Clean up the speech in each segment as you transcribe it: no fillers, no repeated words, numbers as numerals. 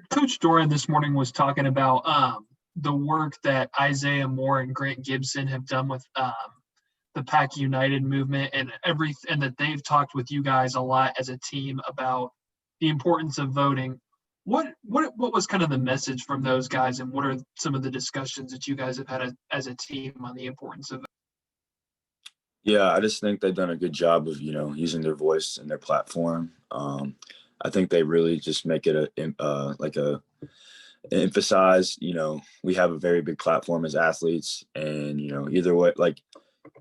Coach Doran this morning was talking about the work that Isaiah Moore and Grant Gibson have done with the Pack United movement and that they've talked with you guys a lot as a team about the importance of voting. What was kind of the message from those guys, and what are some of the discussions that you guys have had as a team on the importance of it? Yeah, I just think they've done a good job of, using their voice and their platform. I think they really just make it emphasize, we have a very big platform as athletes, and, either way,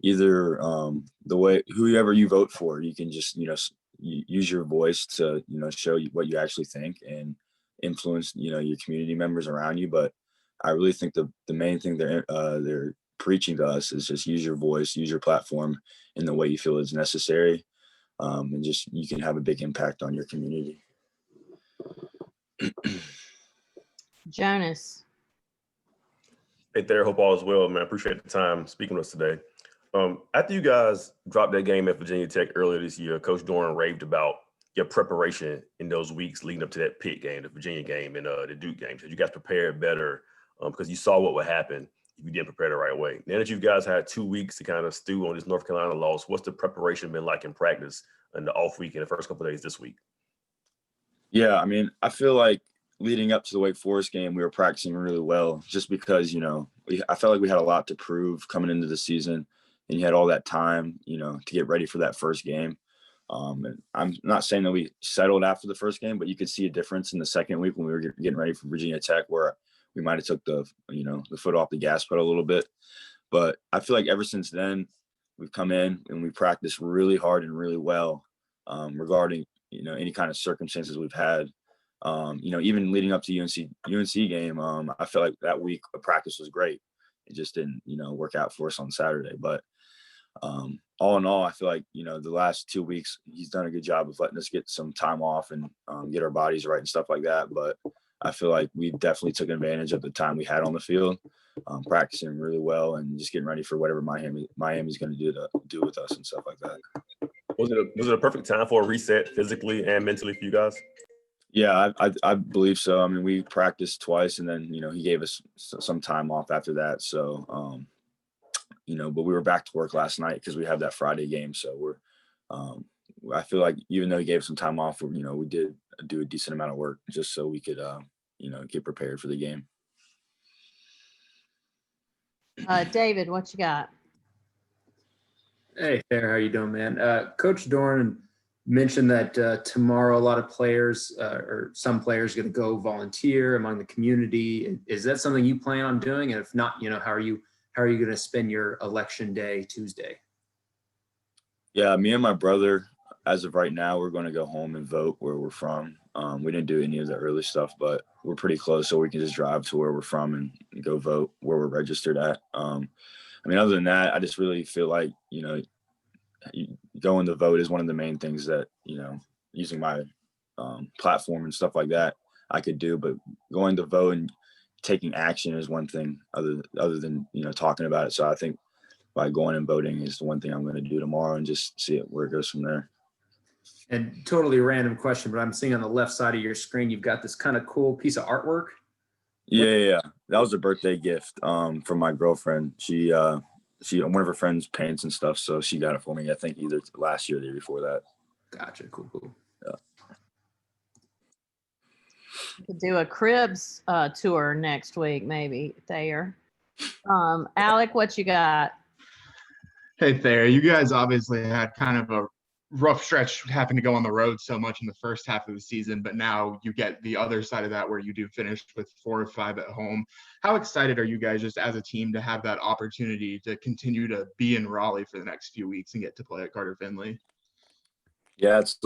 the way, whoever you vote for, you can just, use your voice to, show what you actually think and influence, your community members around you. But I really think the main thing they're preaching to us is just use your voice, use your platform in the way you feel is necessary. And just, you can have a big impact on your community. Jonas. Hey Thayer, hope all is well, man. I appreciate the time speaking with us today. After you guys dropped that game at Virginia Tech earlier this year, Coach Doran raved about your preparation in those weeks leading up to that Pitt game, the Virginia game, and the Duke game. So you guys prepared better because you saw what would happen if you didn't prepare the right way. Now that you guys had 2 weeks to kind of stew on this North Carolina loss, what's the preparation been like in practice in the off week and the first couple of days this week? Yeah, I mean, I feel like leading up to the Wake Forest game, we were practicing really well just because, I felt like we had a lot to prove coming into the season, and you had all that time, to get ready for that first game. And I'm not saying that we settled after the first game, but you could see a difference in the second week when we were getting ready for Virginia Tech, where we might have took the foot off the gas pedal a little bit. But I feel like ever since then, we've come in and we practiced really hard and really well regarding, any kind of circumstances we've had. Even leading up to UNC game, I felt like that week of practice was great. It just didn't, work out for us on Saturday. But all in all, I feel like, the last 2 weeks, he's done a good job of letting us get some time off and get our bodies right and stuff like that. But I feel like we definitely took advantage of the time we had on the field, practicing really well and just getting ready for whatever Miami's going to do with us and stuff like that. Was it a perfect time for a reset physically and mentally for you guys? Yeah, I believe so. I mean, we practiced twice, and then, he gave us some time off after that. So, but we were back to work last night because we have that Friday game. So I feel like even though he gave some time off, we did do a decent amount of work just so we could, get prepared for the game. David, what you got? Hey, Thayer, how you doing, man? Coach Doran mentioned that tomorrow a lot of players or some players are going to go volunteer among the community. Is that something you plan on doing? And if not, how are you going to spend your election day Tuesday? Yeah, me and my brother, as of right now, we're going to go home and vote where we're from. We didn't do any of the early stuff, but we're pretty close, so we can just drive to where we're from and go vote where we're registered at. Other than that, I just really feel like, going to vote is one of the main things that, using my platform and stuff like that, I could do. But going to vote and taking action is one thing other than, talking about it. So I think by going and voting is the one thing I'm going to do tomorrow and just see where it goes from there. And totally random question, but I'm seeing on the left side of your screen, you've got this kind of cool piece of artwork. Yeah. That was a birthday gift from my girlfriend. She one of her friends paints and stuff, so she got it for me. I think either last year or the year before that. Gotcha. Cool. Yeah. We could do a Cribs tour next week, maybe, Thayer. Alec, what you got? Hey, Thayer, you guys obviously had kind of a rough stretch having to go on the road so much in the first half of the season, but now you get the other side of that where you do finish with 4 or 5 at home. How excited are you guys just as a team to have that opportunity to continue to be in Raleigh for the next few weeks and get to play at Carter-Finley? Yeah, it's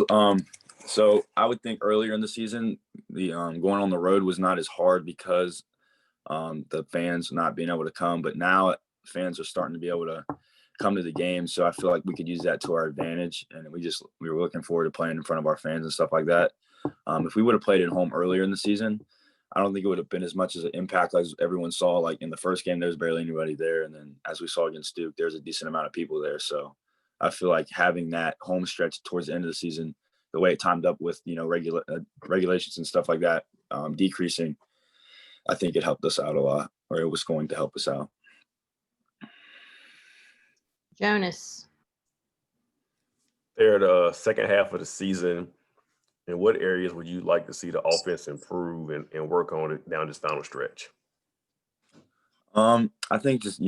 so I would think earlier in the season, the going on the road was not as hard because the fans not being able to come, but now fans are starting to be able to come to the game. So I feel like we could use that to our advantage. And we were looking forward to playing in front of our fans and stuff like that. If we would have played at home earlier in the season, I don't think it would have been as much as an impact as everyone saw. Like in the first game, there was barely anybody there. And then as we saw against Duke, there's a decent amount of people there. So I feel like having that home stretch towards the end of the season, the way it timed up with, regulations and stuff like that, decreasing, I think it helped us out a lot, or it was going to help us out. Jonas. There, the second half of the season, in what areas would you like to see the offense improve and work on it down this final stretch? I think just,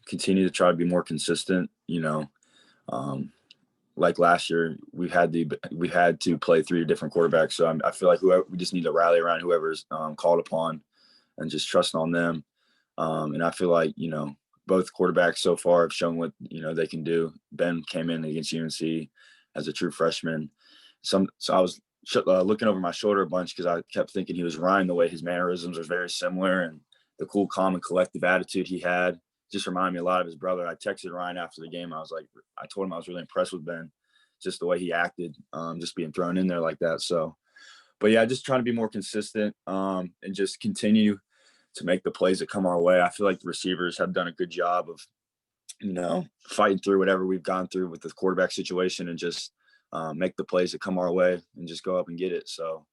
continue to try to be more consistent, like last year, we had to play 3 different quarterbacks. So I feel like we just need to rally around whoever's called upon and just trust on them. And I feel like, both quarterbacks so far have shown what, they can do. Ben came in against UNC as a true freshman. So I was looking over my shoulder a bunch because I kept thinking he was Ryan, the way his mannerisms are very similar, and the cool, calm, and collective attitude he had just reminded me a lot of his brother. I texted Ryan after the game. I told him I was really impressed with Ben, just the way he acted, just being thrown in there like that. So, but yeah, just trying to be more consistent and just continue to make the plays that come our way. I feel like the receivers have done a good job of, fighting through whatever we've gone through with the quarterback situation and just make the plays that come our way and just go up and get it. So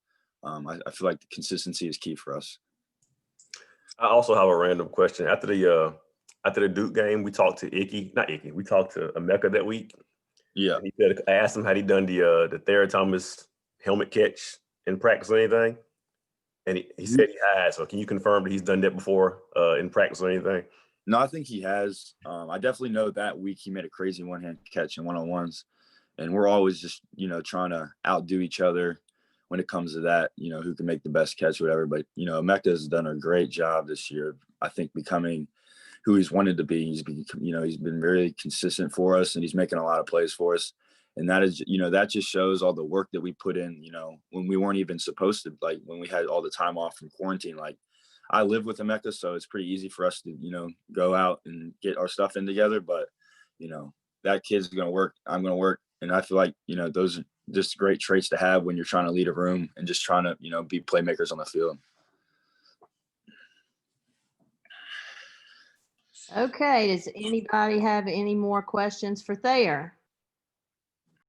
I feel like the consistency is key for us. I also have a random question. After the Duke game, we talked to we talked to Emeka that week. Yeah. And he said, I asked him, had he done the Thayer Thomas helmet catch in practice or anything? And he said he has. So can you confirm that he's done that before in practice or anything? No, I think he has. I definitely know that week he made a crazy one-hand catch in one-on-ones. And we're always just, trying to outdo each other when it comes to that, who can make the best catch or whatever. But, Emeka has done a great job this year, I think, becoming who he's wanted to be. He's been very consistent for us, and he's making a lot of plays for us. And that is, that just shows all the work that we put in, when we weren't even supposed to, like when we had all the time off from quarantine. Like I live with Emeka, so it's pretty easy for us to, go out and get our stuff in together. But, that kid's going to work. I'm going to work. And I feel like, those are just great traits to have when you're trying to lead a room and just trying to, be playmakers on the field. Okay, does anybody have any more questions for Thayer?